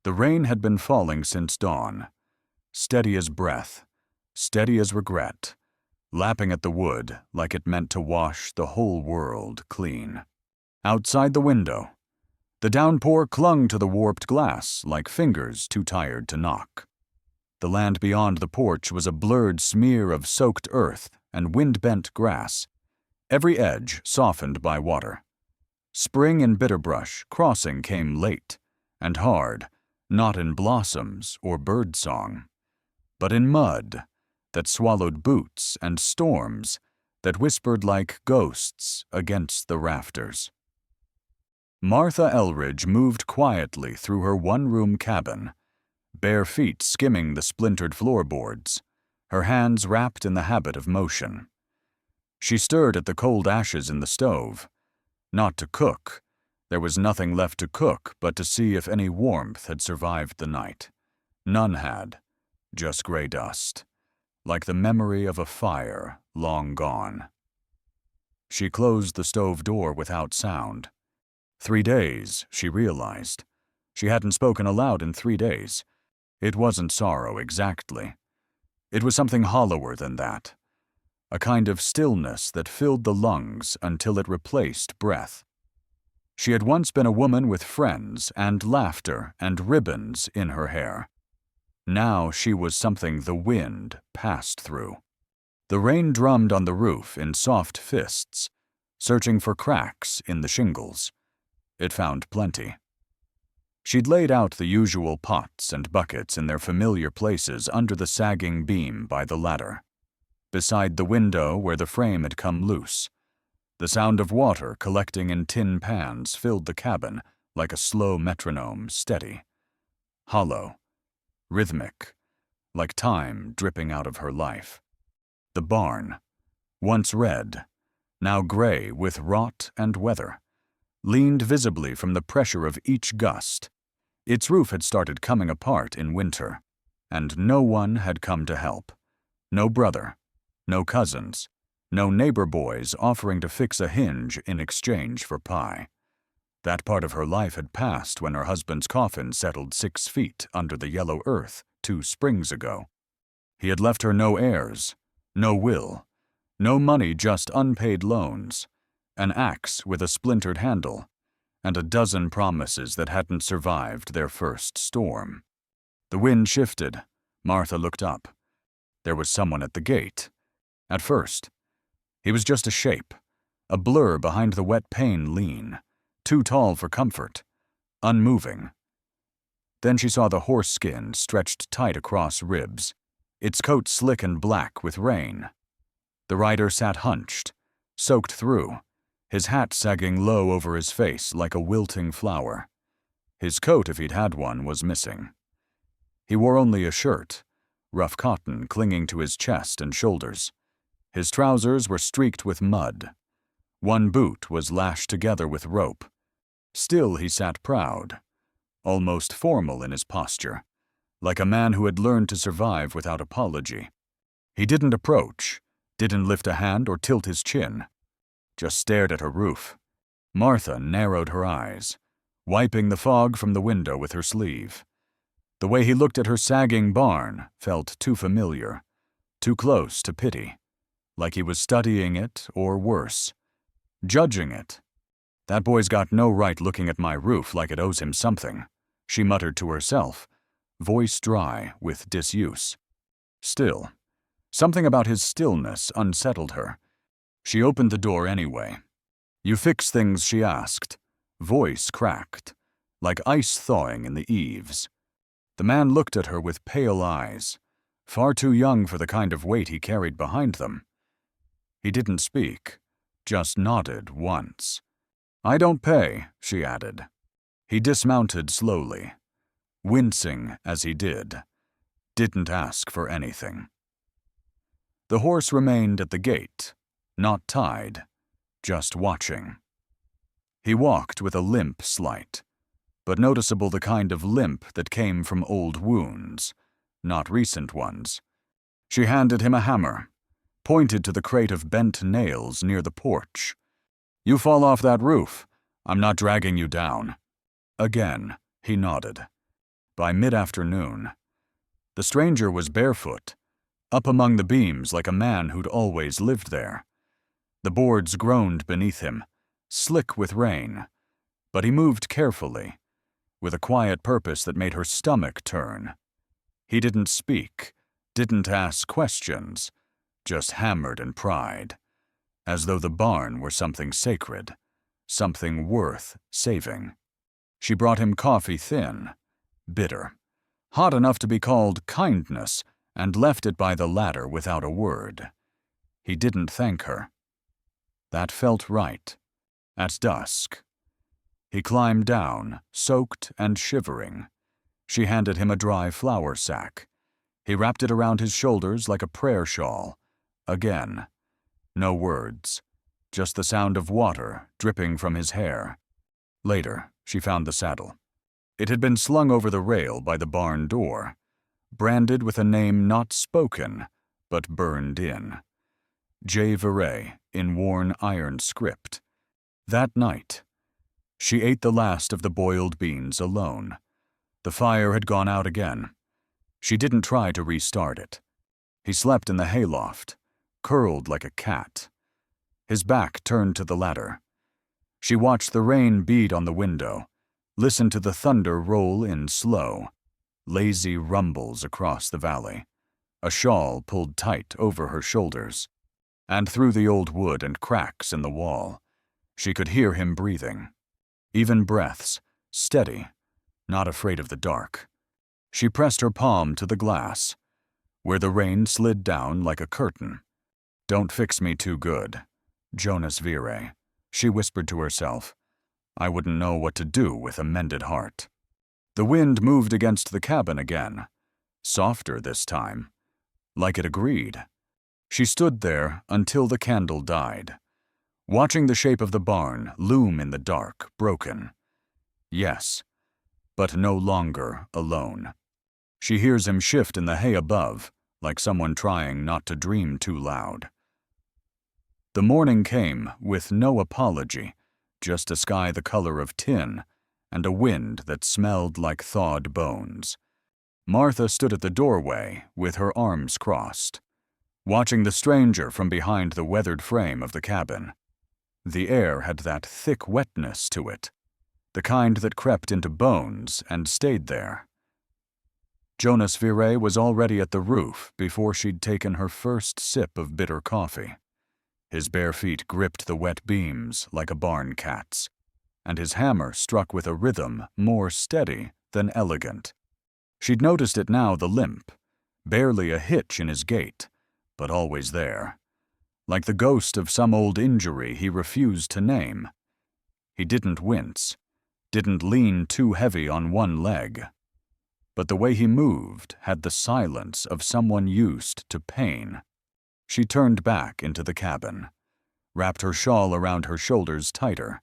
The rain had been falling since dawn, steady as breath, steady as regret, lapping at the wood like it meant to wash the whole world clean. Outside the window, the downpour clung to the warped glass like fingers too tired to knock. The land beyond the porch was a blurred smear of soaked earth and wind-bent grass, every edge softened by water. Spring in Bitterbrush Crossing came late and hard, not in blossoms or birdsong, but in mud that swallowed boots and storms that whispered like ghosts against the rafters. Martha Elridge moved quietly through her one-room cabin, bare feet skimming the splintered floorboards, her hands wrapped in the habit of motion. She stirred at the cold ashes in the stove, not to cook. There was nothing left to cook but to see if any warmth had survived the night. None had, just gray dust, like the memory of a fire long gone. She closed the stove door without sound. 3 days, she realized. She hadn't spoken aloud in 3 days. It wasn't sorrow exactly. It was something hollower than that. A kind of stillness that filled the lungs until it replaced breath. She had once been a woman with friends and laughter and ribbons in her hair. Now she was something the wind passed through. The rain drummed on the roof in soft fists, searching for cracks in the shingles. It found plenty. She'd laid out the usual pots and buckets in their familiar places under the sagging beam by the ladder, beside the window where the frame had come loose. The sound of water collecting in tin pans filled the cabin like a slow metronome, steady, hollow, rhythmic, like time dripping out of her life. The barn, once red, now gray with rot and weather, leaned visibly from the pressure of each gust. Its roof had started coming apart in winter, and no one had come to help. No brother, no cousins, no neighbor boys offering to fix a hinge in exchange for pie. That part of her life had passed when her husband's coffin settled 6 feet under the yellow earth 2 springs ago. He had left her no heirs, no will, no money, just unpaid loans, an axe with a splintered handle, and a dozen promises that hadn't survived their first storm. The wind shifted. Martha looked up. There was someone at the gate. At first, he was just a shape, a blur behind the wet pane lean, too tall for comfort, unmoving. Then she saw the horse skin stretched tight across ribs, its coat slick and black with rain. The rider sat hunched, soaked through, his hat sagging low over his face like a wilting flower. His coat, if he'd had one, was missing. He wore only a shirt, rough cotton clinging to his chest and shoulders. His trousers were streaked with mud. One boot was lashed together with rope. Still he sat proud, almost formal in his posture, like a man who had learned to survive without apology. He didn't approach, didn't lift a hand or tilt his chin, just stared at her roof. Martha narrowed her eyes, wiping the fog from the window with her sleeve. The way he looked at her sagging barn felt too familiar, too close to pity, like he was studying it or worse, judging it. That boy's got no right looking at my roof like it owes him something, she muttered to herself, voice dry with disuse. Still, something about his stillness unsettled her. She opened the door anyway. "You fix things?" she asked, voice cracked, like ice thawing in the eaves. The man looked at her with pale eyes, far too young for the kind of weight he carried behind them. He didn't speak, just nodded once. "I don't pay," she added. He dismounted slowly, wincing as he did, didn't ask for anything. The horse remained at the gate, not tied, just watching. He walked with a limp slight, but noticeable, the kind of limp that came from old wounds, not recent ones. She handed him a hammer, pointed to the crate of bent nails near the porch. "You fall off that roof. I'm not dragging you down." Again, he nodded. By mid-afternoon, the stranger was barefoot, up among the beams like a man who'd always lived there. The boards groaned beneath him, slick with rain, but he moved carefully, with a quiet purpose that made her stomach turn. He didn't speak, didn't ask questions, just hammered and pried, as though the barn were something sacred, something worth saving. She brought him coffee thin, bitter, hot enough to be called kindness, and left it by the ladder without a word. He didn't thank her. That felt right. At dusk, he climbed down, soaked and shivering. She handed him a dry flour sack. He wrapped it around his shoulders like a prayer shawl. Again, no words, just the sound of water dripping from his hair. Later, she found the saddle. It had been slung over the rail by the barn door, branded with a name not spoken, but burned in. J. Viray, in worn iron script. That night, she ate the last of the boiled beans alone. The fire had gone out again. She didn't try to restart it. He slept in the hayloft, curled like a cat, his back turned to the ladder. She watched the rain beat on the window, listened to the thunder roll in slow, lazy rumbles across the valley, a shawl pulled tight over her shoulders, and through the old wood and cracks in the wall, she could hear him breathing. Even breaths, steady, not afraid of the dark. She pressed her palm to the glass, where the rain slid down like a curtain. "Don't fix me too good, Jonas Viray," she whispered to herself. "I wouldn't know what to do with a mended heart." The wind moved against the cabin again, softer this time, like it agreed. She stood there until the candle died, watching the shape of the barn loom in the dark, broken. Yes, but no longer alone. She hears him shift in the hay above, like someone trying not to dream too loud. The morning came with no apology, just a sky the color of tin and a wind that smelled like thawed bones. Martha stood at the doorway with her arms crossed, watching the stranger from behind the weathered frame of the cabin. The air had that thick wetness to it, the kind that crept into bones and stayed there. Jonas Viray was already at the roof before she'd taken her first sip of bitter coffee. His bare feet gripped the wet beams like a barn cat's, and his hammer struck with a rhythm more steady than elegant. She'd noticed it now, the limp, barely a hitch in his gait, but always there, like the ghost of some old injury he refused to name. He didn't wince, didn't lean too heavy on one leg, but the way he moved had the silence of someone used to pain. She turned back into the cabin, wrapped her shawl around her shoulders tighter,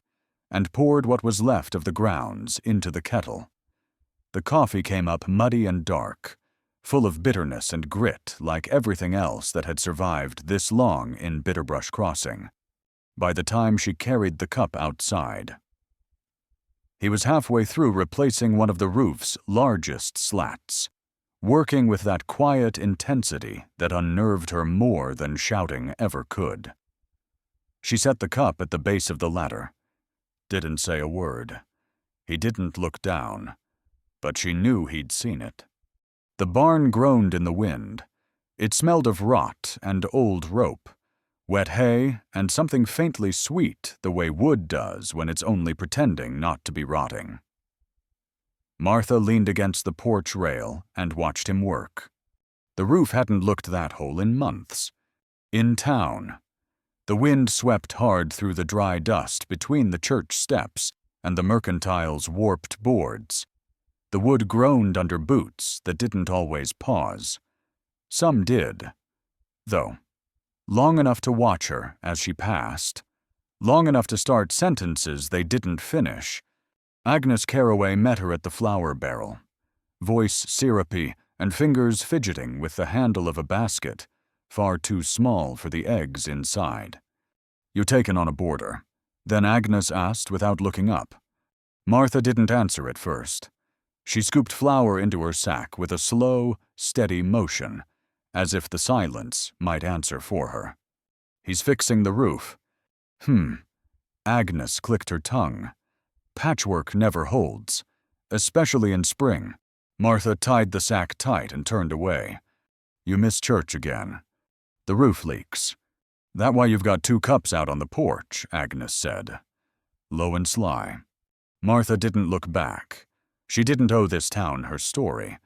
and poured what was left of the grounds into the kettle. The coffee came up muddy and dark, full of bitterness and grit like everything else that had survived this long in Bitterbrush Crossing, by the time she carried the cup outside. He was halfway through replacing one of the roof's largest slats, working with that quiet intensity that unnerved her more than shouting ever could. She set the cup at the base of the ladder. Didn't say a word. He didn't look down, but she knew he'd seen it. The barn groaned in the wind. It smelled of rot and old rope, wet hay, and something faintly sweet the way wood does when it's only pretending not to be rotting. Martha leaned against the porch rail and watched him work. The roof hadn't looked that whole in months. In town, the wind swept hard through the dry dust between the church steps and the mercantile's warped boards. The wood groaned under boots that didn't always pause. Some did, though. Long enough to watch her as she passed, long enough to start sentences they didn't finish. Agnes Carroway met her at the flour barrel, voice syrupy and fingers fidgeting with the handle of a basket, far too small for the eggs inside. "You taken on a boarder?" Then Agnes asked without looking up. Martha didn't answer at first. She scooped flour into her sack with a slow, steady motion, as if the silence might answer for her. He's fixing the roof. Agnes clicked her tongue. Patchwork never holds, especially in spring. Martha tied the sack tight and turned away. You missed church again. The roof leaks. That why you've got 2 cups out on the porch, Agnes said, low and sly. Martha didn't look back. She didn't owe this town her story.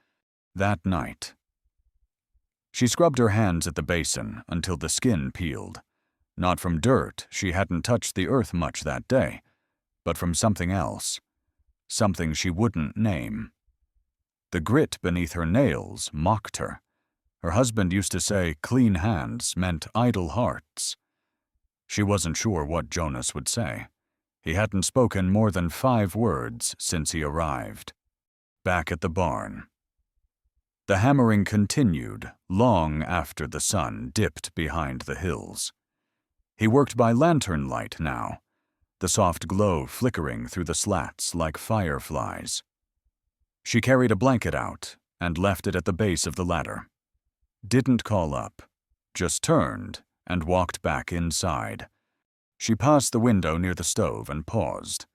That night. She scrubbed her hands at the basin until the skin peeled. Not from dirt, she hadn't touched the earth much that day, but from something else. Something she wouldn't name. The grit beneath her nails mocked her. Her husband used to say clean hands meant idle hearts. She wasn't sure what Jonas would say. He hadn't spoken more than 5 words since he arrived. Back at the barn. The hammering continued long after the sun dipped behind the hills. He worked by lantern light now, the soft glow flickering through the slats like fireflies. She carried a blanket out and left it at the base of the ladder. Didn't call up, just turned and walked back inside. She passed the window near the stove and paused.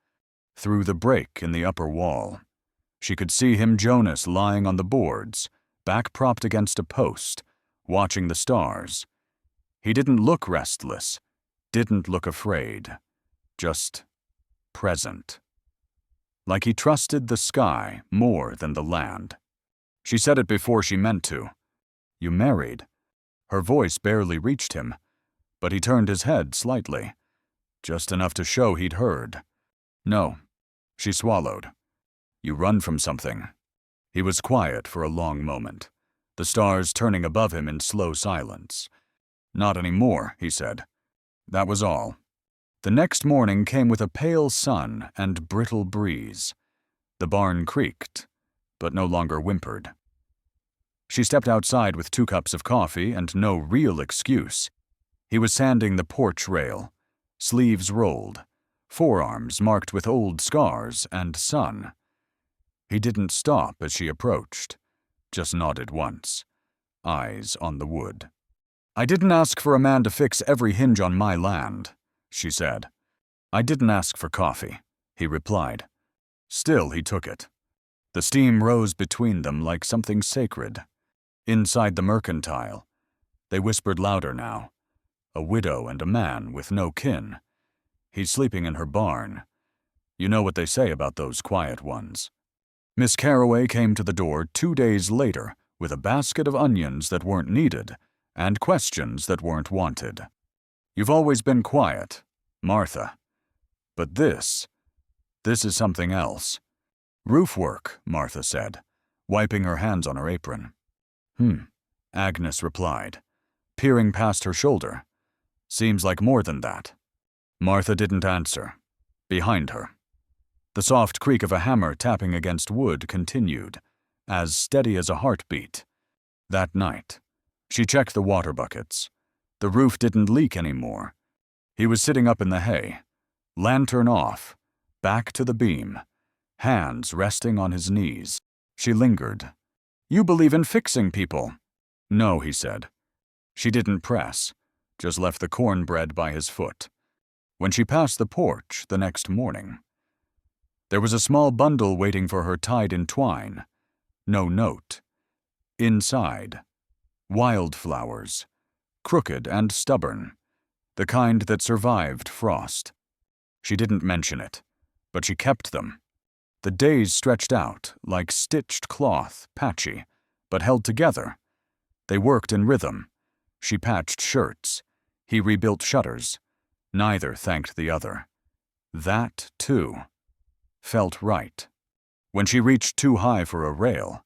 Through the break in the upper wall, she could see him, Jonas, lying on the boards, back propped against a post, watching the stars. He didn't look restless, didn't look afraid, just present. Like he trusted the sky more than the land. She said it before she meant to. You married? Her voice barely reached him, but he turned his head slightly, just enough to show he'd heard. No, she swallowed. You run from something. He was quiet for a long moment, the stars turning above him in slow silence. Not anymore, he said. That was all. The next morning came with a pale sun and brittle breeze. The barn creaked, but no longer whimpered. She stepped outside with 2 cups of coffee and no real excuse. He was sanding the porch rail, sleeves rolled, forearms marked with old scars and sun. He didn't stop as she approached, just nodded once, eyes on the wood. I didn't ask for a man to fix every hinge on my land, she said. I didn't ask for coffee, he replied. Still, he took it. The steam rose between them like something sacred. Inside the mercantile, they whispered louder now. A widow and a man with no kin. He's sleeping in her barn. You know what they say about those quiet ones. Miss Carroway came to the door 2 days later with a basket of onions that weren't needed and questions that weren't wanted. You've always been quiet, Martha. But this is something else. Roof work, Martha said, wiping her hands on her apron. Agnes replied, peering past her shoulder. Seems like more than that. Martha didn't answer. Behind her. The soft creak of a hammer tapping against wood continued, as steady as a heartbeat. That night, she checked the water buckets. The roof didn't leak anymore. He was sitting up in the hay, lantern off, back to the beam, hands resting on his knees. She lingered. You believe in fixing people? No, he said. She didn't press, just left the cornbread by his foot. When she passed the porch the next morning, there was a small bundle waiting for her tied in twine. No note. Inside, wildflowers, crooked and stubborn, the kind that survived frost. She didn't mention it, but she kept them. The days stretched out like stitched cloth, patchy, but held together. They worked in rhythm. She patched shirts. He rebuilt shutters. Neither thanked the other. That, too, felt right. When she reached too high for a rail,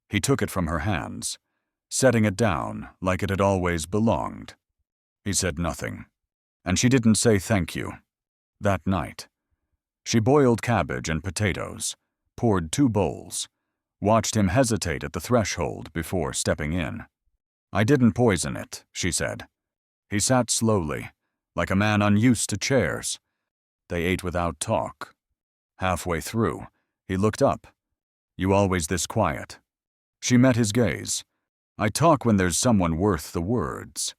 he took it from her hands, setting it down like it had always belonged. He said nothing, and she didn't say thank you. That night, she boiled cabbage and potatoes, poured 2 bowls, watched him hesitate at the threshold before stepping in. I didn't poison it, she said. He sat slowly, like a man unused to chairs. They ate without talk. Halfway through, he looked up. You always this quiet?" She met his gaze. "I talk when there's someone worth the words."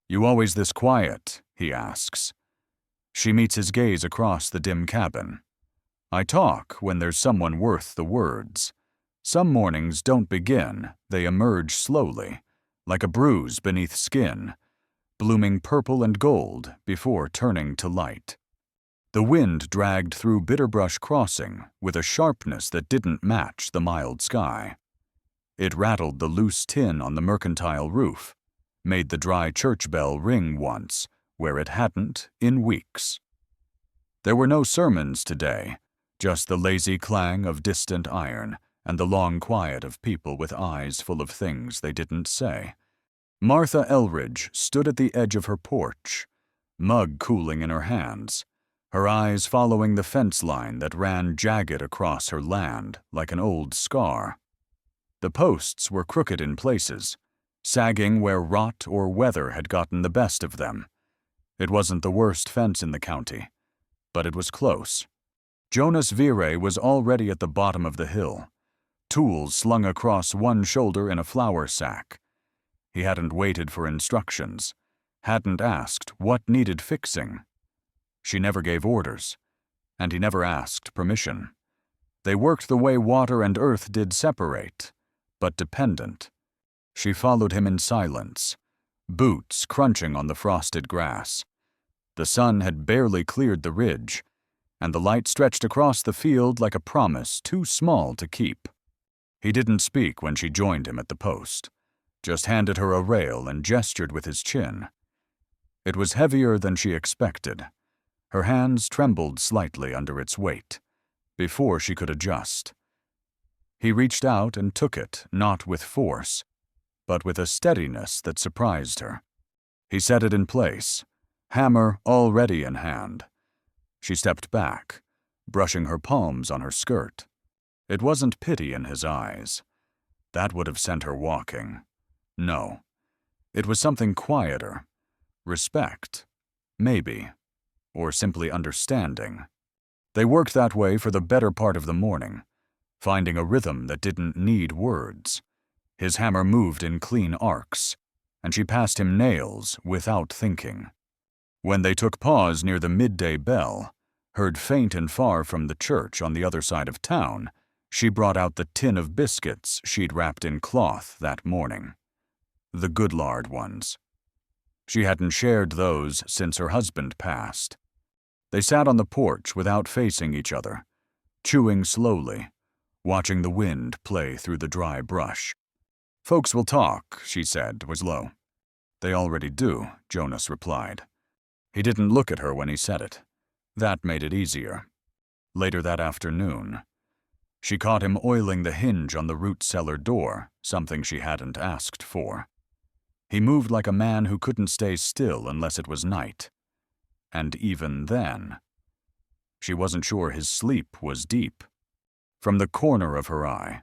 "You always this quiet?" he asks. She meets his gaze across the dim cabin. "I talk when there's someone worth the words. Some mornings don't begin, they emerge slowly, like a bruise beneath skin, blooming purple and gold before turning to light." The wind dragged through Bitterbrush Crossing with a sharpness that didn't match the mild sky. It rattled the loose tin on the mercantile roof, made the dry church bell ring once, where it hadn't in weeks. There were no sermons today, just the lazy clang of distant iron and the long quiet of people with eyes full of things they didn't say. Martha Elridge stood at the edge of her porch, mug cooling in her hands, her eyes following the fence line that ran jagged across her land like an old scar. The posts were crooked in places, sagging where rot or weather had gotten the best of them. It wasn't the worst fence in the county, but it was close. Jonas Vire was already at the bottom of the hill, tools slung across one shoulder in a flour sack. He hadn't waited for instructions, hadn't asked what needed fixing. She never gave orders, and he never asked permission. They worked the way water and earth did separate, but dependent. She followed him in silence, boots crunching on the frosted grass. The sun had barely cleared the ridge, and the light stretched across the field like a promise too small to keep. He didn't speak when she joined him at the post, just handed her a rail and gestured with his chin. It was heavier than she expected. Her hands trembled slightly under its weight, before she could adjust. He reached out and took it, not with force, but with a steadiness that surprised her. He set it in place, hammer already in hand. She stepped back, brushing her palms on her skirt. It wasn't pity in his eyes. That would have sent her walking. No. It was something quieter. Respect. Maybe. Or simply understanding. They worked that way for the better part of the morning, finding a rhythm that didn't need words. His hammer moved in clean arcs, and she passed him nails without thinking. When they took pause near the midday bell, heard faint and far from the church on the other side of town, she brought out the tin of biscuits she'd wrapped in cloth that morning. The Goodlard ones. She hadn't shared those since her husband passed. They sat on the porch without facing each other, chewing slowly, watching the wind play through the dry brush. "Folks will talk," she said, was low. "They already do," Jonas replied. He didn't look at her when he said it. That made it easier. Later that afternoon, she caught him oiling the hinge on the root cellar door, something she hadn't asked for. He moved like a man who couldn't stay still unless it was night. And even then, she wasn't sure his sleep was deep. From the corner of her eye,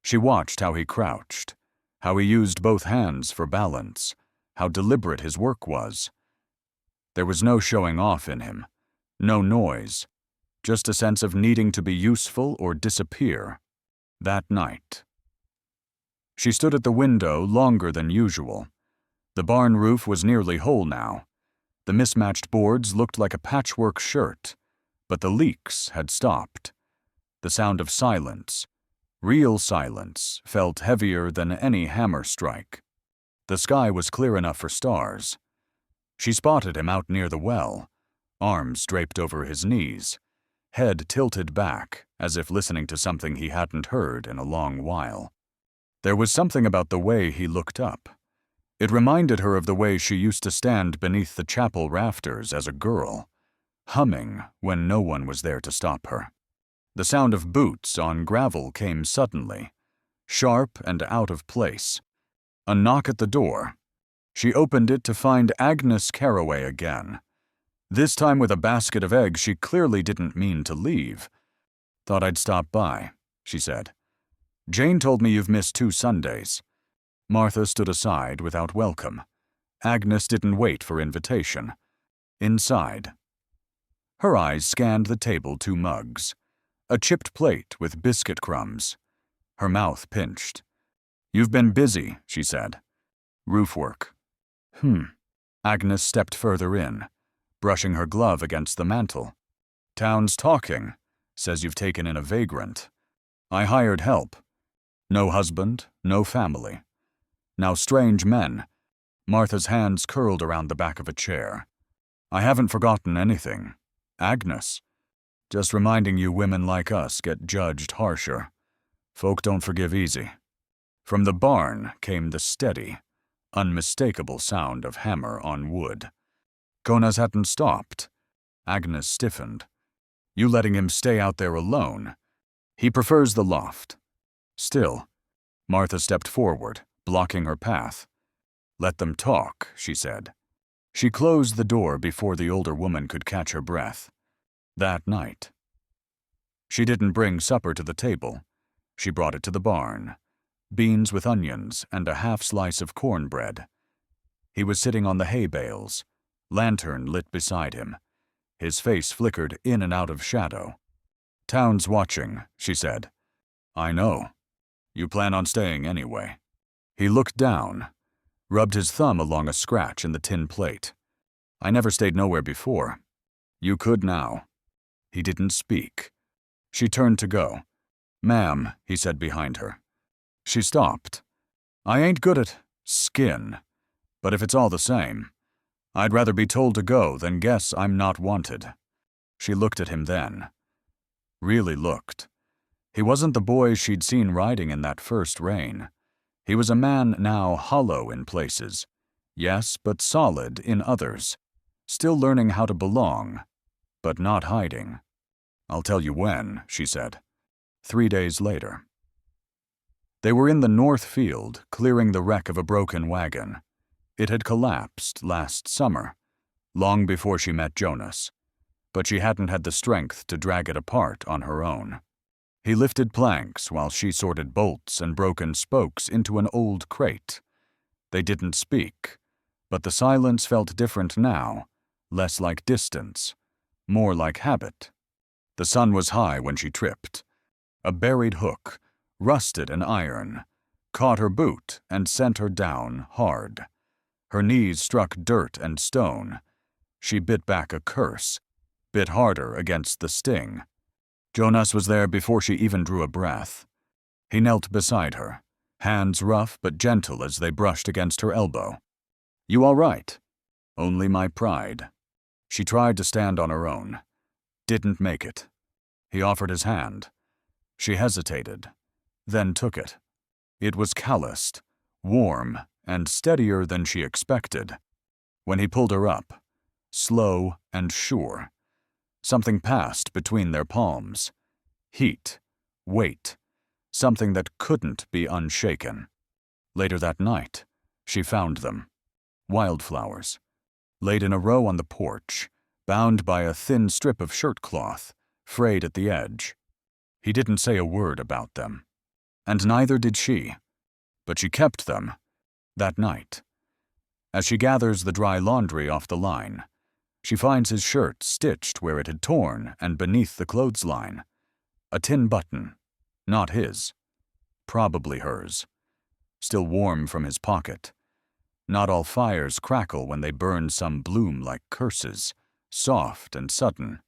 she watched how he crouched, how he used both hands for balance, how deliberate his work was. There was no showing off in him, no noise, just a sense of needing to be useful or disappear. That night. She stood at the window longer than usual. The barn roof was nearly whole now. The mismatched boards looked like a patchwork shirt, but the leaks had stopped. The sound of silence, real silence, felt heavier than any hammer strike. The sky was clear enough for stars. She spotted him out near the well, arms draped over his knees, head tilted back as if listening to something he hadn't heard in a long while. There was something about the way he looked up. It reminded her of the way she used to stand beneath the chapel rafters as a girl, humming when no one was there to stop her. The sound of boots on gravel came suddenly, sharp and out of place. A knock at the door. She opened it to find Agnes Carroway again. This time with a basket of eggs she clearly didn't mean to leave. "Thought I'd stop by," she said. "Jane told me you've missed 2 Sundays." Martha stood aside without welcome. Agnes didn't wait for invitation. Inside. Her eyes scanned the table 2 mugs. a chipped plate with biscuit crumbs. Her mouth pinched. "You've been busy," she said. "Roof work." Agnes stepped further in, brushing her glove against the mantel. "Town's talking. Says you've taken in a vagrant. I hired help. No husband, no family. Now strange men." Martha's hands curled around the back of a chair. "I haven't forgotten anything. Agnes. Just reminding you women like us get judged harsher. Folk don't forgive easy." From the barn came the steady, unmistakable sound of hammer on wood. Jonas hadn't stopped. Agnes stiffened. "You letting him stay out there alone? He prefers the loft." Still, Martha stepped forward, blocking her path. "Let them talk," she said. She closed the door before the older woman could catch her breath. That night. She didn't bring supper to the table. She brought it to the barn. Beans with onions and a half slice of cornbread. He was sitting on the hay bales, lantern lit beside him. His face flickered in and out of shadow. "Town's watching," she said. "I know. You plan on staying anyway." He looked down, rubbed his thumb along a scratch in the tin plate. "I never stayed nowhere before. You could now." He didn't speak. She turned to go. "Ma'am," he said behind her. She stopped. "I ain't good at skin, but if it's all the same, I'd rather be told to go than guess I'm not wanted." She looked at him then. Really looked. He wasn't the boy she'd seen riding in that first rain. He was a man now hollow in places, yes, but solid in others, still learning how to belong, but not hiding. "I'll tell you when," she said. 3 days later. They were in the north field, clearing the wreck of a broken wagon. It had collapsed last summer, long before she met Jonas, but she hadn't had the strength to drag it apart on her own. He lifted planks while she sorted bolts and broken spokes into an old crate. They didn't speak, but the silence felt different now, less like distance, more like habit. The sun was high when she tripped. A buried hook, rusted in iron, caught her boot and sent her down hard. Her knees struck dirt and stone. She bit back a curse, bit harder against the sting. Jonas was there before she even drew a breath. He knelt beside her, hands rough but gentle as they brushed against her elbow. "You all right?" "Only my pride." She tried to stand on her own. Didn't make it. He offered his hand. She hesitated, then took it. It was calloused, warm, and steadier than she expected. When he pulled her up, slow and sure, something passed between their palms. Heat, weight, something that couldn't be unshaken. Later that night, she found them. Wildflowers, laid in a row on the porch, bound by a thin strip of shirt cloth, frayed at the edge. He didn't say a word about them, and neither did she, but she kept them, that night. As she gathers the dry laundry off the line, she finds his shirt stitched where it had torn and beneath the clothesline. A tin button, not his, probably hers, still warm from his pocket. Not all fires crackle when they burn some bloom like curses, soft and sudden,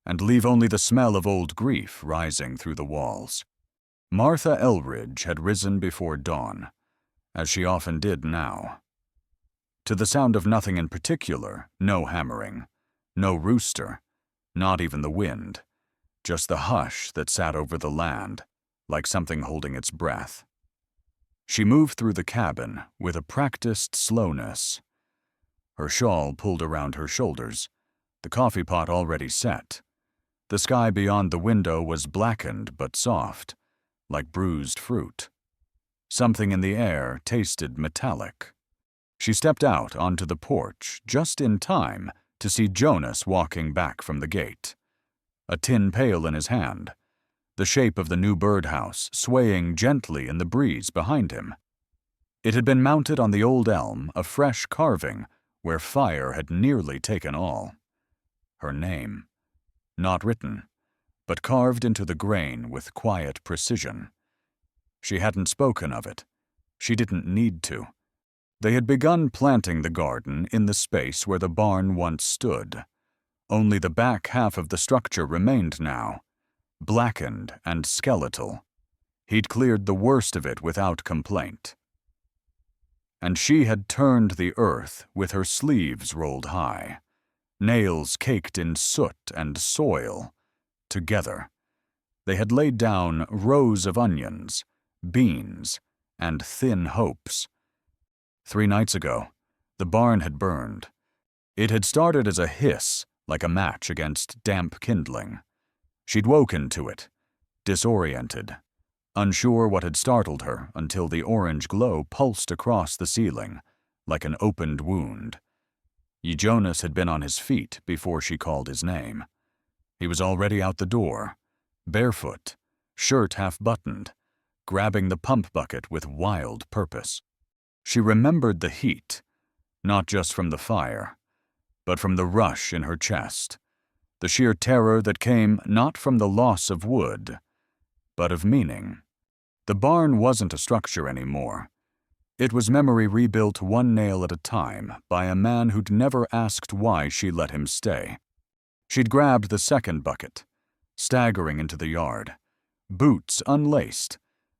and leave only the smell of old grief rising through the walls. Martha Elridge had risen before dawn, as she often did now. To the sound of nothing in particular, no hammering, no rooster, not even the wind, just the hush that sat over the land, like something holding its breath. She moved through the cabin with a practiced slowness. Her shawl pulled around her shoulders, the coffee pot already set. The sky beyond the window was blackened but soft, like bruised fruit. Something in the air tasted metallic. She stepped out onto the porch just in time to see Jonas walking back from the gate, a tin pail in his hand, the shape of the new birdhouse swaying gently in the breeze behind him. It had been mounted on the old elm, a fresh carving where fire had nearly taken all. Her name, not written, but carved into the grain with quiet precision. She hadn't spoken of it. She didn't need to. They had begun planting the garden in the space where the barn once stood. Only the back half of the structure remained now, blackened and skeletal. He'd cleared the worst of it without complaint. And she had turned the earth with her sleeves rolled high, nails caked in soot and soil. Together, they had laid down rows of onions, beans, and thin hopes. 3 nights ago, the barn had burned. It had started as a hiss, like a match against damp kindling. She'd woken to it, disoriented, unsure what had startled her until the orange glow pulsed across the ceiling, like an opened wound. Jonas had been on his feet before she called his name. He was already out the door, barefoot, shirt half-buttoned, grabbing the pump bucket with wild purpose. She remembered the heat, not just from the fire, but from the rush in her chest, the sheer terror that came not from the loss of wood, but of meaning. The barn wasn't a structure anymore. It was memory rebuilt one nail at a time by a man who'd never asked why she let him stay. She'd grabbed the second bucket, staggering into the yard, boots unlaced,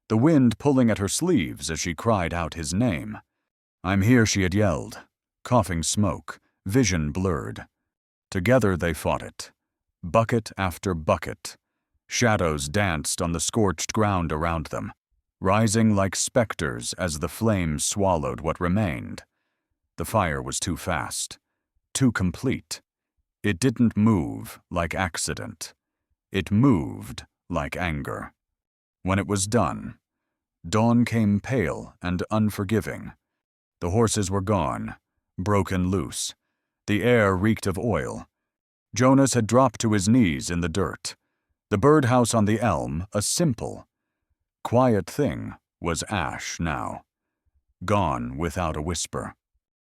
the wind pulling at her sleeves as she cried out his name. "I'm here," she had yelled, coughing smoke, vision blurred. Together they fought it, bucket after bucket. Shadows danced on the scorched ground around them, rising like specters as the flames swallowed what remained. The fire was too fast, too complete. It didn't move like accident. It moved like anger. When it was done, dawn came pale and unforgiving. The horses were gone, broken loose. The air reeked of oil. Jonas had dropped to his knees in the dirt. The birdhouse on the elm, a simple, quiet thing, was ash now, gone without a whisper.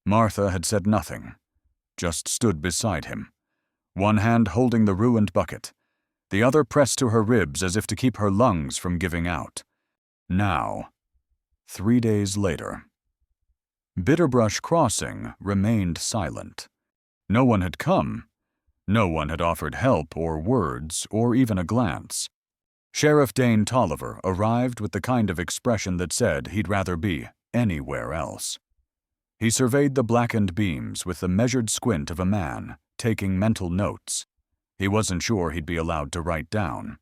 Martha had said nothing, just stood beside him, one hand holding the ruined bucket, the other pressed to her ribs as if to keep her lungs from giving out. Now, 3 days later. Bitterbrush Crossing remained silent. No one had come. No one had offered help or words or even a glance. Sheriff Dane Tolliver arrived with the kind of expression that said he'd rather be anywhere else. He surveyed the blackened beams with the measured squint of a man taking mental notes. He wasn't sure he'd be allowed to write down.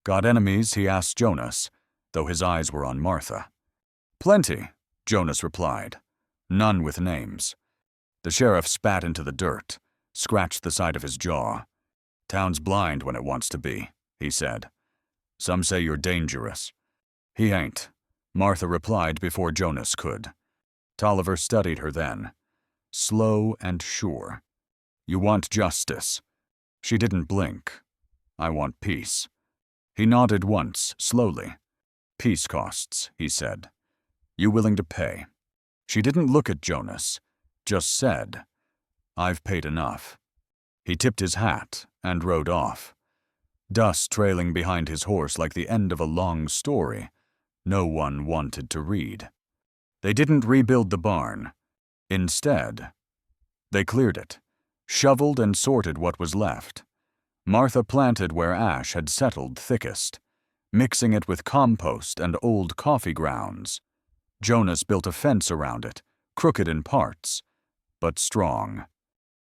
"Got enemies?" he asked Jonas, though his eyes were on Martha. "Plenty," Jonas replied. "None with names." The sheriff spat into the dirt, scratched the side of his jaw. "Town's blind when it wants to be," he said. "Some say you're dangerous." "He ain't," Martha replied before Jonas could. Tolliver studied her then, slow and sure. "You want justice." She didn't blink. "I want peace." He nodded once, slowly. "Peace costs," he said. "You willing to pay?" She didn't look at Jonas, just said, "I've paid enough." He tipped his hat and rode off. Dust trailing behind his horse like the end of a long story no one wanted to read. They didn't rebuild the barn. Instead, they cleared it, shoveled and sorted what was left. Martha planted where ash had settled thickest, mixing it with compost and old coffee grounds. Jonas built a fence around it, crooked in parts, but strong.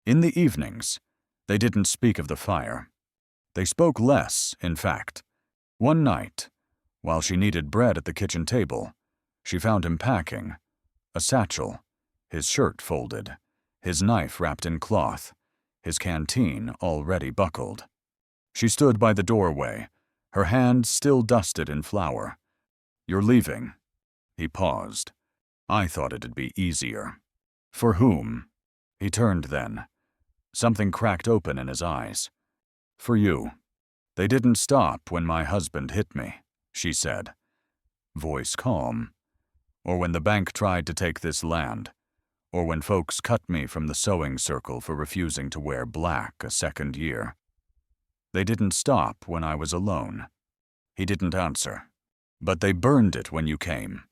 In the evenings, they didn't speak of the fire. They spoke less, in fact. One night, while she kneaded bread at the kitchen table, she found him packing, a satchel, his shirt folded, his knife wrapped in cloth, his canteen already buckled. She stood by the doorway, her hands still dusted in flour. "You're leaving." He paused. "I thought it'd be easier." "For whom?" He turned then. Something cracked open in his eyes. "For you. They didn't stop when my husband hit me," she said, voice calm. "Or when the bank tried to take this land. Or when folks cut me from the sewing circle for refusing to wear black a second year." They didn't stop when I was alone. He didn't answer. But they burned it when you came.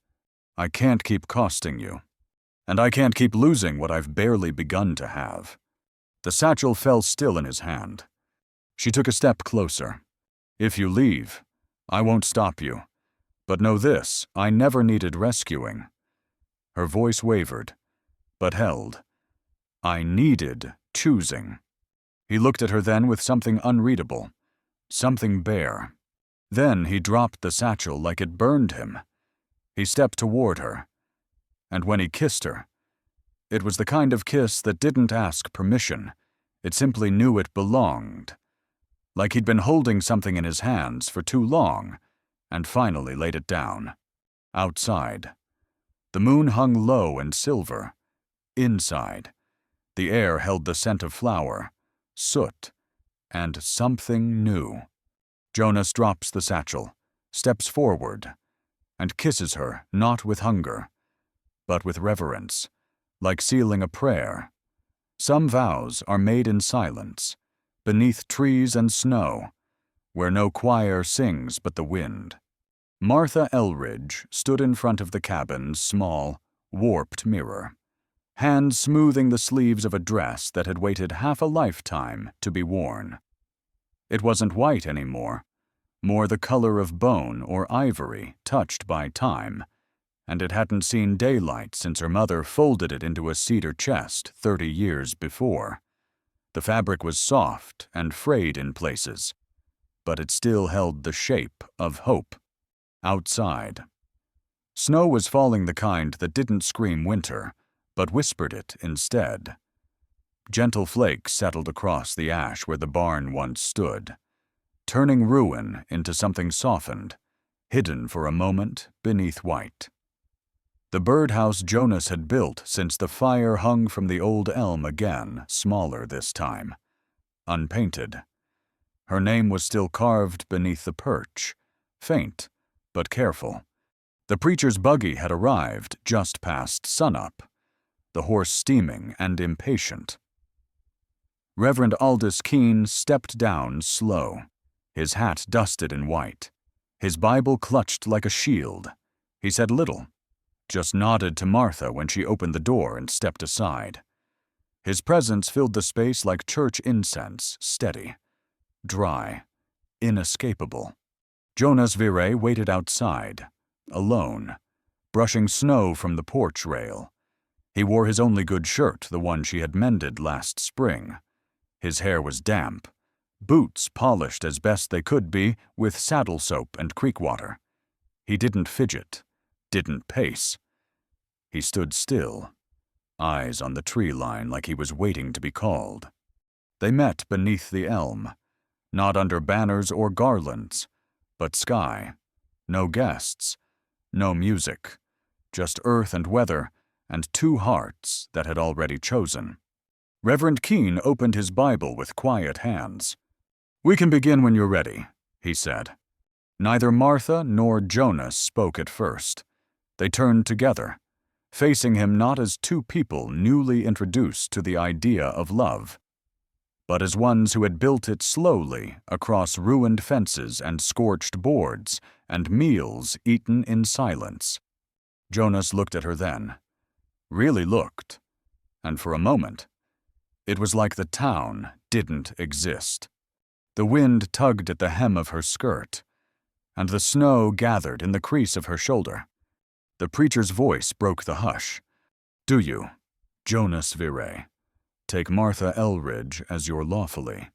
I can't keep costing you. And I can't keep losing what I've barely begun to have. The satchel fell still in his hand. She took a step closer. If you leave, I won't stop you. But know this, I never needed rescuing. Her voice wavered, but held. I needed choosing. He looked at her then with something unreadable, something bare. Then he dropped the satchel like it burned him. He stepped toward her, and when he kissed her, it was the kind of kiss that didn't ask permission. It simply knew it belonged. Like he'd been holding something in his hands for too long, and finally laid it down. Outside, the moon hung low and silver. Inside, the air held the scent of flour, soot, and something new. Jonas drops the satchel, steps forward, and kisses her not with hunger, but with reverence, like sealing a prayer. Some vows are made in silence, beneath trees and snow, where no choir sings but the wind. Martha Elridge stood in front of the cabin's small, warped mirror, hands smoothing the sleeves of a dress that had waited half a lifetime to be worn. It wasn't white anymore, more the color of bone or ivory touched by time, and it hadn't seen daylight since her mother folded it into a cedar chest 30 years before. The fabric was soft and frayed in places, but it still held the shape of hope. Outside, snow was falling, the kind that didn't scream winter, but whispered it instead. Gentle flakes settled across the ash where the barn once stood, turning ruin into something softened, hidden for a moment beneath white. The birdhouse Jonas had built since the fire hung from the old elm again, smaller this time, unpainted. Her name was still carved beneath the perch, faint but careful. The preacher's buggy had arrived just past sunup, the horse steaming and impatient. Reverend Aldous Keene stepped down slow, his hat dusted in white, his Bible clutched like a shield. He said little, just nodded to Martha when she opened the door and stepped aside. His presence filled the space like church incense, steady, dry, inescapable. Jonas Vire waited outside, alone, brushing snow from the porch rail. He wore his only good shirt, the one she had mended last spring. His hair was damp, boots polished as best they could be with saddle soap and creek water. He didn't fidget, didn't pace. He stood still, eyes on the tree line like he was waiting to be called. They met beneath the elm, not under banners or garlands, but sky, no guests, no music, just earth and weather and two hearts that had already chosen. Reverend Keene opened his Bible with quiet hands. "We can begin when you're ready," he said. Neither Martha nor Jonas spoke at first. They turned together, facing him not as two people newly introduced to the idea of love, but as ones who had built it slowly across ruined fences and scorched boards and meals eaten in silence. Jonas looked at her then, really looked, and for a moment, it was like the town didn't exist. The wind tugged at the hem of her skirt, and the snow gathered in the crease of her shoulder. The preacher's voice broke the hush. "Do you, Jonas Vire, take Martha Elridge as your lawfully?"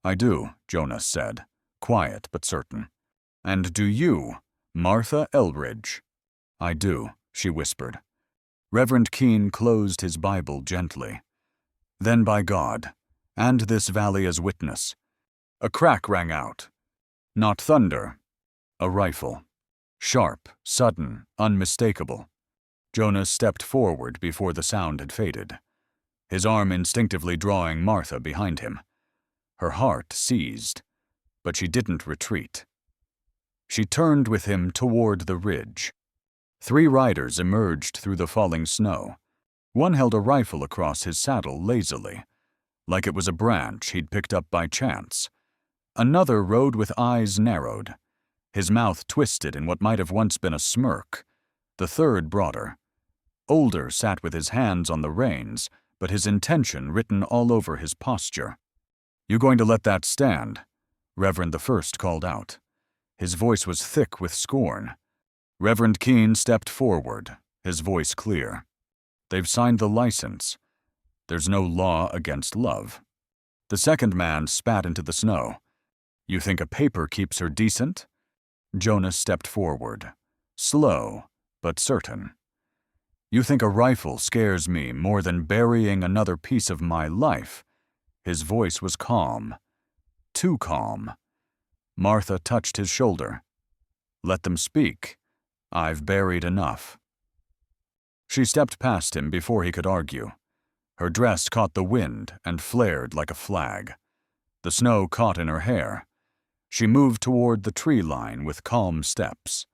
"I do," Jonas said, quiet but certain. "And do you, Martha Elridge?" "I do," she whispered. Reverend Keene closed his Bible gently. "Then by God, and this valley as witness." A crack rang out. Not thunder, a rifle. Sharp, sudden, unmistakable. Jonas stepped forward before the sound had faded, his arm instinctively drawing Martha behind him. Her heart seized, but she didn't retreat. She turned with him toward the ridge. 3 riders emerged through the falling snow. One held a rifle across his saddle lazily, like it was a branch he'd picked up by chance. Another rode with eyes narrowed, his mouth twisted in what might have once been a smirk. The third broader. Older sat with his hands on the reins, but his intention written all over his posture. "You going to let that stand?" Reverend the First called out. His voice was thick with scorn. Reverend Keene stepped forward, his voice clear. "They've signed the license. There's no law against love." The second man spat into the snow. "You think a paper keeps her decent?" Jonas stepped forward, slow but certain. "You think a rifle scares me more than burying another piece of my life?" His voice was calm, too calm. Martha touched his shoulder. "Let them speak. I've buried enough." She stepped past him before he could argue. Her dress caught the wind and flared like a flag. The snow caught in her hair. She moved toward the tree line with calm steps,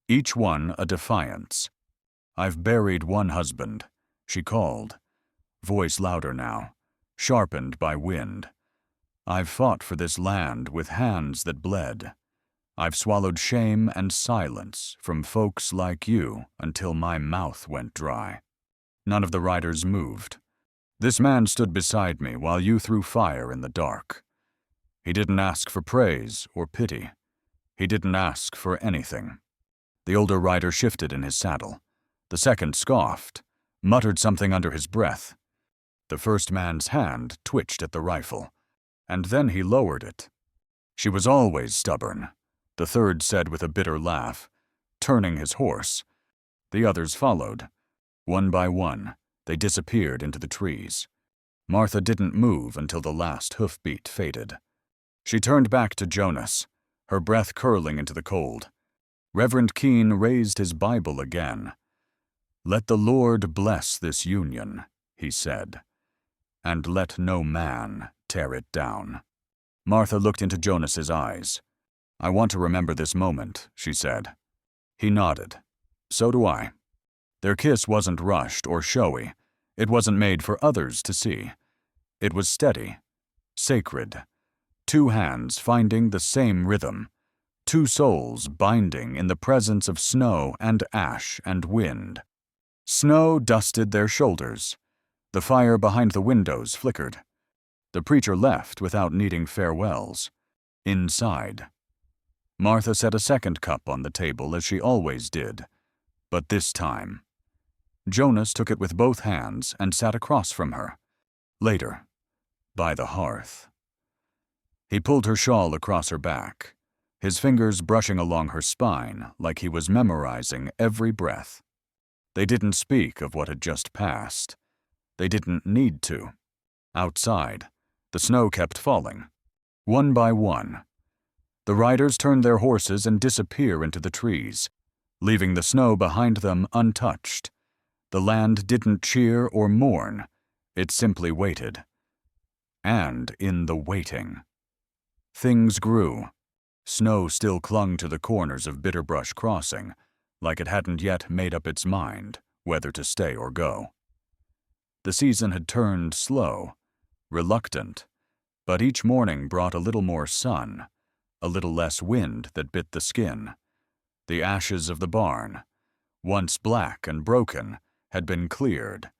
each one a defiance. "I've buried one husband," she called, voice louder now, sharpened by wind. "I've fought for this land with hands that bled. I've swallowed shame and silence from folks like you until my mouth went dry." None of the riders moved. "This man stood beside me while you threw fire in the dark. He didn't ask for praise or pity. He didn't ask for anything." The older rider shifted in his saddle. The second scoffed, muttered something under his breath. The first man's hand twitched at the rifle, and then he lowered it. "She was always stubborn," the third said with a bitter laugh, turning his horse. The others followed. One by one, they disappeared into the trees. Martha didn't move until the last hoofbeat faded. She turned back to Jonas, her breath curling into the cold. Reverend Keene raised his Bible again. "Let the Lord bless this union," he said, "and let no man tear it down." Martha looked into Jonas's eyes. "I want to remember this moment," she said. He nodded. "So do I." Their kiss wasn't rushed or showy. It wasn't made for others to see. It was steady, sacred. Two hands finding the same rhythm. Two souls binding in the presence of snow and ash and wind. Snow dusted their shoulders. The fire behind the windows flickered. The preacher left without needing farewells. Inside. Martha set a second cup on the table as she always did, but this time. Jonas took it with both hands and sat across from her. Later, by the hearth. He pulled her shawl across her back, his fingers brushing along her spine like he was memorizing every breath. They didn't speak of what had just passed. They didn't need to. Outside, the snow kept falling, one by one. The riders turned their horses and disappeared into the trees, leaving the snow behind them untouched. The land didn't cheer or mourn. It simply waited. And in the waiting, things grew. Snow still clung to the corners of Bitterbrush Crossing, like it hadn't yet made up its mind whether to stay or go. The season had turned slow, reluctant, but each morning brought a little more sun, a little less wind that bit the skin. The ashes of the barn, once black and broken, had been cleared.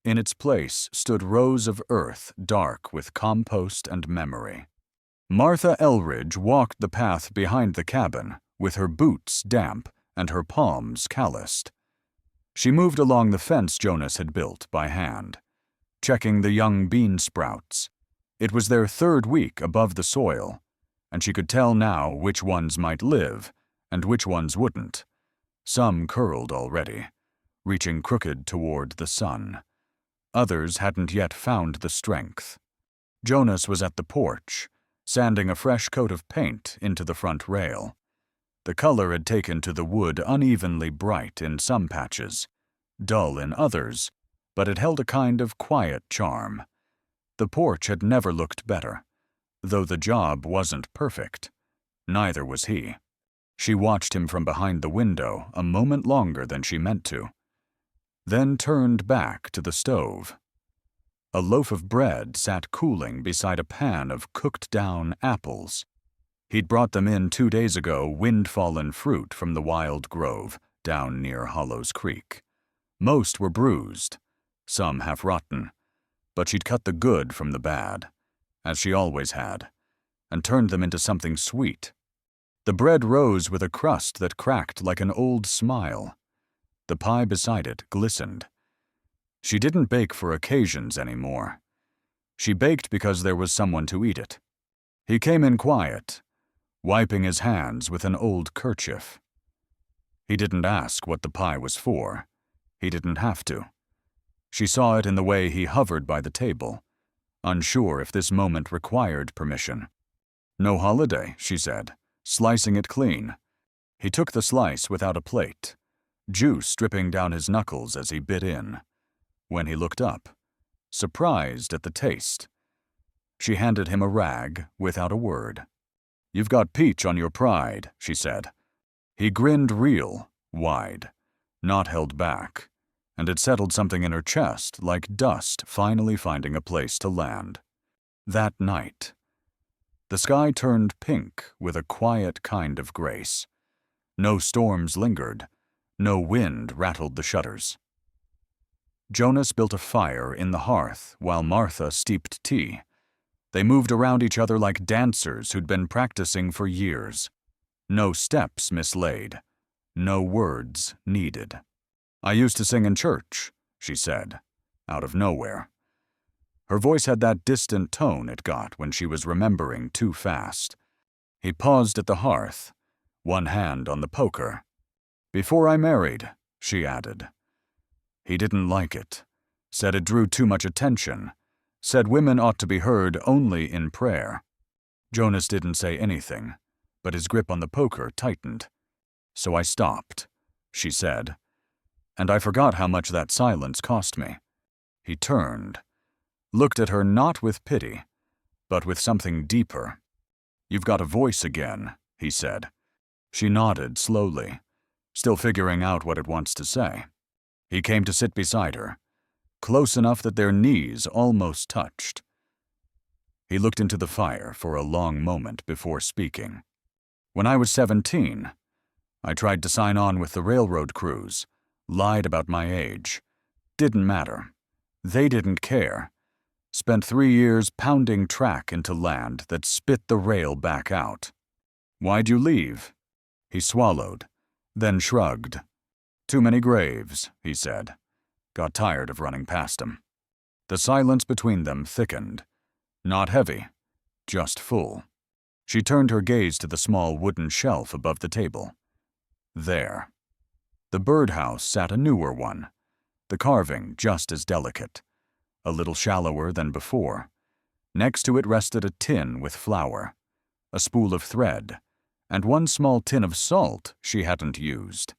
In its place stood rows of earth dark with compost and memory. Martha Elridge walked the path behind the cabin, with her boots damp and her palms calloused. She moved along the fence Jonas had built by hand, checking the young bean sprouts. It was their third week above the soil, and she could tell now which ones might live and which ones wouldn't. Some curled already, reaching crooked toward the sun. Others hadn't yet found the strength. Jonas was at the porch, sanding a fresh coat of paint into the front rail. The color had taken to the wood unevenly bright in some patches, dull in others, but it held a kind of quiet charm. The porch had never looked better, though the job wasn't perfect. Neither was he. She watched him from behind the window a moment longer than she meant to, then turned back to the stove. A loaf of bread sat cooling beside a pan of cooked-down apples. He'd brought them in 2 days ago, wind-fallen fruit from the wild grove down near Hollows Creek. Most were bruised, some half-rotten, but she'd cut the good from the bad, as she always had, and turned them into something sweet. The bread rose with a crust that cracked like an old smile. The pie beside it glistened. She didn't bake for occasions anymore. She baked because there was someone to eat it. He came in quiet, wiping his hands with an old kerchief. He didn't ask what the pie was for. He didn't have to. She saw it in the way he hovered by the table, unsure if this moment required permission. "No holiday," she said, slicing it clean. He took the slice without a plate, juice dripping down his knuckles as he bit in. When he looked up, surprised at the taste, she handed him a rag without a word. "You've got peach on your pride," she said. He grinned real, wide, not held back, and it settled something in her chest like dust finally finding a place to land. That night, the sky turned pink with a quiet kind of grace. No storms lingered, no wind rattled the shutters. Jonas built a fire in the hearth while Martha steeped tea. They moved around each other like dancers who'd been practicing for years. No steps mislaid, no words needed. "I used to sing in church," she said, out of nowhere. Her voice had that distant tone it got when she was remembering too fast. He paused at the hearth, one hand on the poker. "Before I married," she added. He didn't like it, said it drew too much attention, said women ought to be heard only in prayer. Jonas didn't say anything, but his grip on the poker tightened. "So I stopped," she said, "and I forgot how much that silence cost me." He turned, looked at her not with pity, but with something deeper. "You've got a voice again," he said. She nodded slowly, still figuring out what it wants to say. He came to sit beside her, close enough that their knees almost touched. He looked into the fire for a long moment before speaking. "When I was 17, I tried to sign on with the railroad crews, lied about my age. Didn't matter. They didn't care. Spent 3 years pounding track into land that spit the rail back out." "Why'd you leave?" He swallowed, then shrugged. "Too many graves," he said. Got tired of running past them. The silence between them thickened. Not heavy, just full. She turned her gaze to the small wooden shelf above the table. There. The birdhouse sat a newer one, the carving just as delicate, a little shallower than before. Next to it rested a tin with flour, a spool of thread, and one small tin of salt she hadn't used.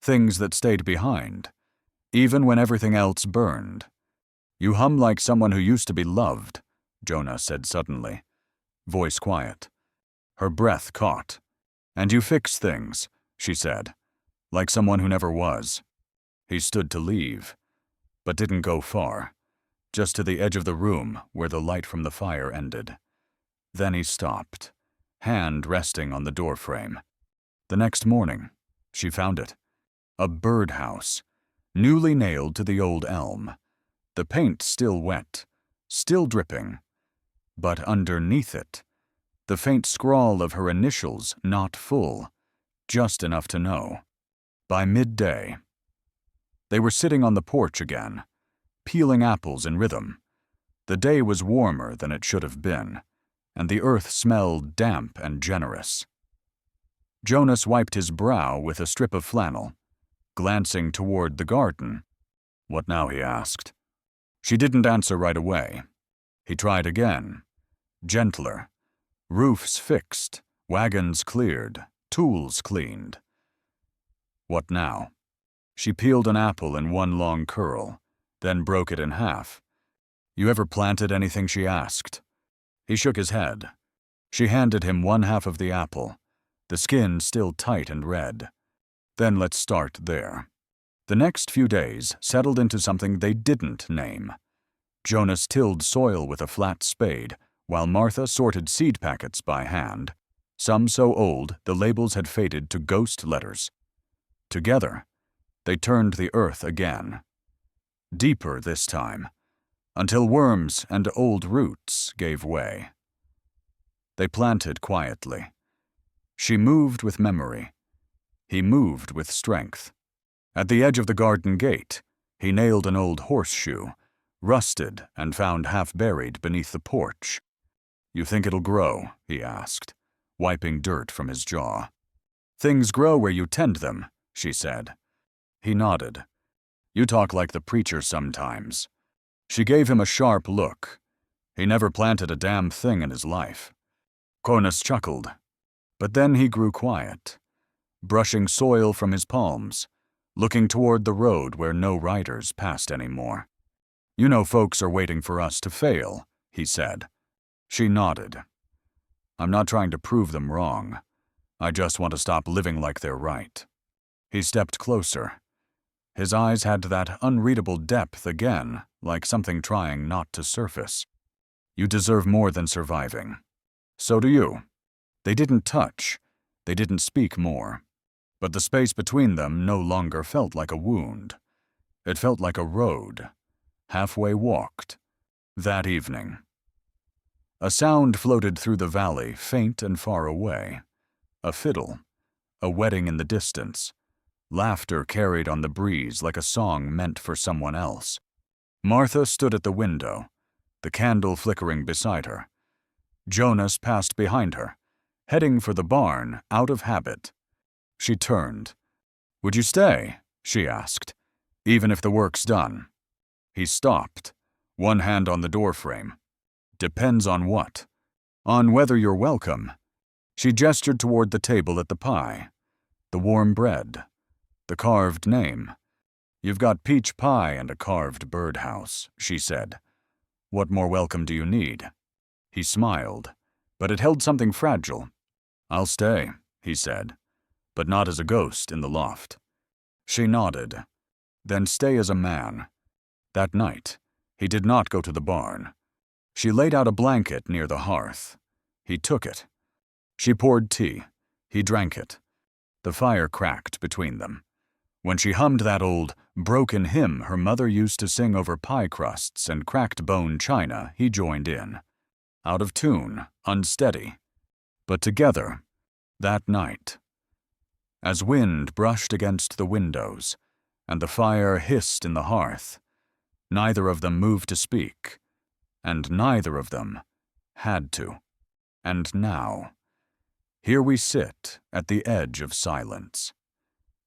Things that stayed behind, even when everything else burned. "You hum like someone who used to be loved," Jonah said suddenly, voice quiet. Her breath caught. "And you fix things," she said, "like someone who never was." He stood to leave, but didn't go far, just to the edge of the room where the light from the fire ended. Then he stopped, hand resting on the doorframe. The next morning, she found it. A birdhouse, newly nailed to the old elm. The paint still wet, still dripping, but underneath it, the faint scrawl of her initials not full, just enough to know. By midday. They were sitting on the porch again, peeling apples in rhythm. The day was warmer than it should have been, and the earth smelled damp and generous. Jonas wiped his brow with a strip of flannel, glancing toward the garden. "What now?" he asked. She didn't answer right away. He tried again, gentler. Roofs fixed, wagons cleared, tools cleaned. "What now?" She peeled an apple in one long curl, then broke it in half. "You ever planted anything?" she asked. He shook his head. She handed him one half of the apple, the skin still tight and red. "Then let's start there." The next few days settled into something they didn't name. Jonas tilled soil with a flat spade, while Martha sorted seed packets by hand, some so old the labels had faded to ghost letters. Together, they turned the earth again. Deeper this time, until worms and old roots gave way. They planted quietly. She moved with memory. He moved with strength. At the edge of the garden gate, he nailed an old horseshoe, rusted and found half buried beneath the porch. "You think it'll grow?" he asked, wiping dirt from his jaw. "Things grow where you tend them," she said. He nodded. "You talk like the preacher sometimes." She gave him a sharp look. He never planted a damn thing in his life. Jonas chuckled. But then he grew quiet, brushing soil from his palms, looking toward the road where no riders passed anymore. "You know folks are waiting for us to fail," he said. She nodded. "I'm not trying to prove them wrong. I just want to stop living like they're right." He stepped closer. His eyes had that unreadable depth again, like something trying not to surface. "You deserve more than surviving. So do you." They didn't touch. They didn't speak more. But the space between them no longer felt like a wound. It felt like a road, halfway walked, that evening. A sound floated through the valley, faint and far away. A fiddle, a wedding in the distance. Laughter carried on the breeze like a song meant for someone else. Martha stood at the window, the candle flickering beside her. Jonas passed behind her, heading for the barn out of habit. She turned. "Would you stay?" she asked, "even if the work's done?" He stopped, one hand on the doorframe. "Depends on what?" "On whether you're welcome." She gestured toward the table at the pie, the warm bread, the carved name. "You've got peach pie and a carved birdhouse," she said. "What more welcome do you need?" He smiled, but it held something fragile. "I'll stay," he said, "but not as a ghost in the loft." She nodded. "Then stay as a man." That night, he did not go to the barn. She laid out a blanket near the hearth. He took it. She poured tea. He drank it. The fire cracked between them. When she hummed that old, broken hymn her mother used to sing over pie crusts and cracked bone china, he joined in. Out of tune, unsteady. But together, that night. As wind brushed against the windows, and the fire hissed in the hearth, neither of them moved to speak, and neither of them had to. And now, here we sit at the edge of silence.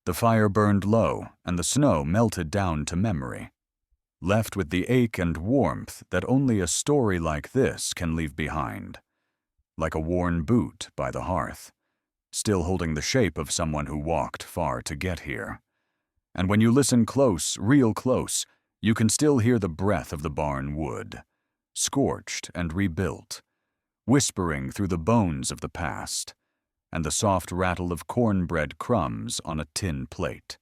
The fire burned low, and the snow melted down to memory, left with the ache and warmth that only a story like this can leave behind, like a worn boot by the hearth, still holding the shape of someone who walked far to get here. And when you listen close, real close, you can still hear the breath of the barn wood, scorched and rebuilt, whispering through the bones of the past, and the soft rattle of cornbread crumbs on a tin plate.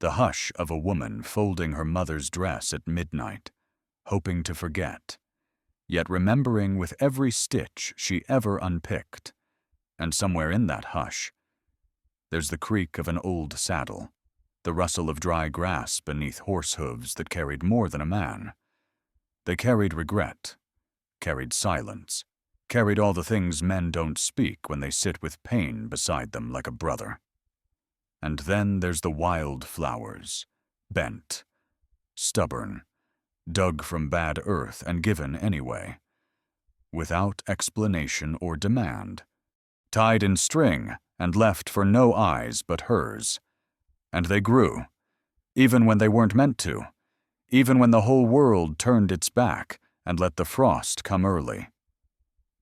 The hush of a woman folding her mother's dress at midnight, hoping to forget, yet remembering with every stitch she ever unpicked. And somewhere in that hush, there's the creak of an old saddle, the rustle of dry grass beneath horse hooves that carried more than a man. They carried regret, carried silence, carried all the things men don't speak when they sit with pain beside them like a brother. And then there's the wild flowers, bent, stubborn, dug from bad earth and given anyway, without explanation or demand, tied in string and left for no eyes but hers. And they grew, even when they weren't meant to, even when the whole world turned its back and let the frost come early.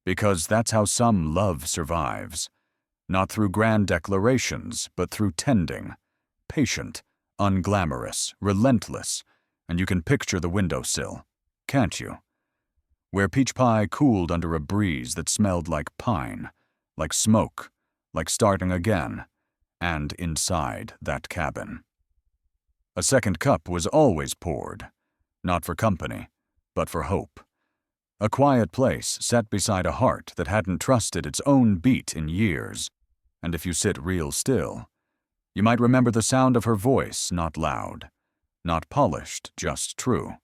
Because that's how some love survives, not through grand declarations, but through tending, patient, unglamorous, relentless, and you can picture the windowsill, can't you? Where peach pie cooled under a breeze that smelled like pine, like smoke, like starting again, and inside that cabin. A second cup was always poured, not for company, but for hope. A quiet place set beside a heart that hadn't trusted its own beat in years. And if you sit real still, you might remember the sound of her voice, not loud, not polished, just true.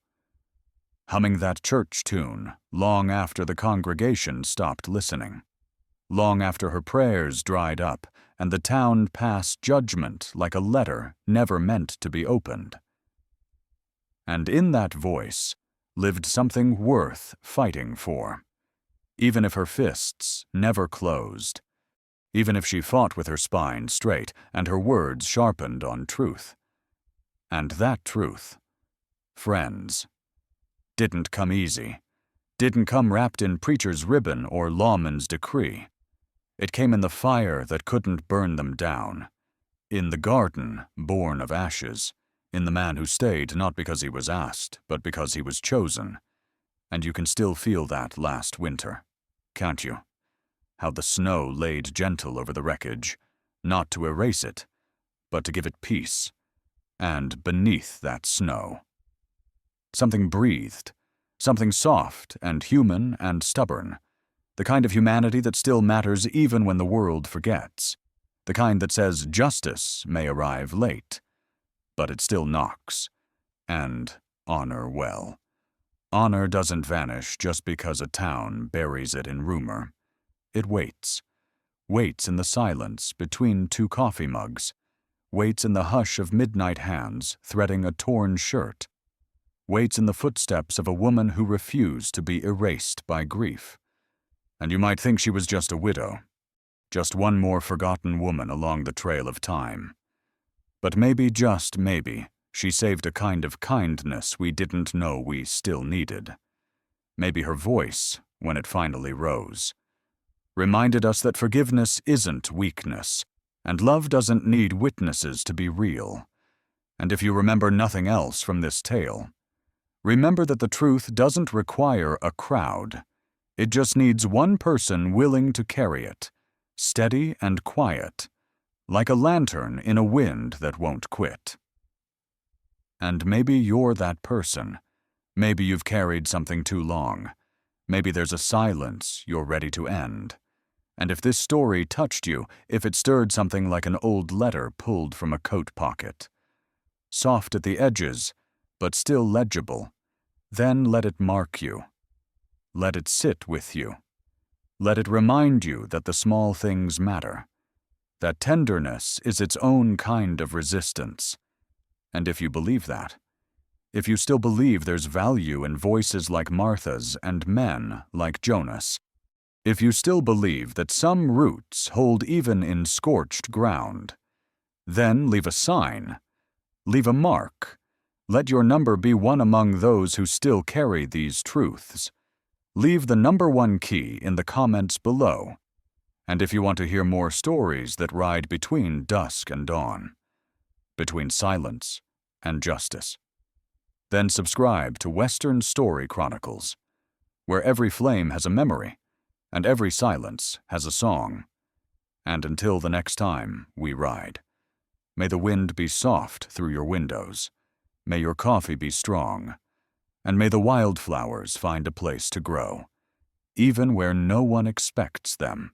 Humming that church tune long after the congregation stopped listening. Long after her prayers dried up and the town passed judgment like a letter never meant to be opened. And in that voice lived something worth fighting for, even if her fists never closed, even if she fought with her spine straight and her words sharpened on truth. And that truth, friends, didn't come easy, didn't come wrapped in preacher's ribbon or lawman's decree. It came in the fire that couldn't burn them down, in the garden born of ashes, in the man who stayed not because he was asked, but because he was chosen. And you can still feel that last winter, can't you? How the snow laid gentle over the wreckage, not to erase it, but to give it peace. And beneath that snow, something breathed, something soft and human and stubborn, the kind of humanity that still matters even when the world forgets, the kind that says justice may arrive late, but it still knocks, and honor well. Honor doesn't vanish just because a town buries it in rumor. It waits in the silence between two coffee mugs, waits in the hush of midnight hands threading a torn shirt, waits in the footsteps of a woman who refused to be erased by grief. And you might think she was just a widow, just one more forgotten woman along the trail of time. But maybe, just maybe, she saved a kind of kindness we didn't know we still needed. Maybe her voice, when it finally rose, reminded us that forgiveness isn't weakness, and love doesn't need witnesses to be real. And if you remember nothing else from this tale, remember that the truth doesn't require a crowd. It just needs one person willing to carry it, steady and quiet, like a lantern in a wind that won't quit. And maybe you're that person. Maybe you've carried something too long. Maybe there's a silence you're ready to end. And if this story touched you, if it stirred something like an old letter pulled from a coat pocket, soft at the edges, but still legible, then let it mark you. Let it sit with you. Let it remind you that the small things matter, that tenderness is its own kind of resistance. And if you believe that, if you still believe there's value in voices like Martha's and men like Jonas, if you still believe that some roots hold even in scorched ground, then leave a sign, leave a mark. Let your number be one among those who still carry these truths. Leave the number 1 key in the comments below. And if you want to hear more stories that ride between dusk and dawn, between silence and justice, then subscribe to Western Story Chronicles, where every flame has a memory and every silence has a song. And until the next time we ride, may the wind be soft through your windows, may your coffee be strong, and may the wildflowers find a place to grow, even where no one expects them.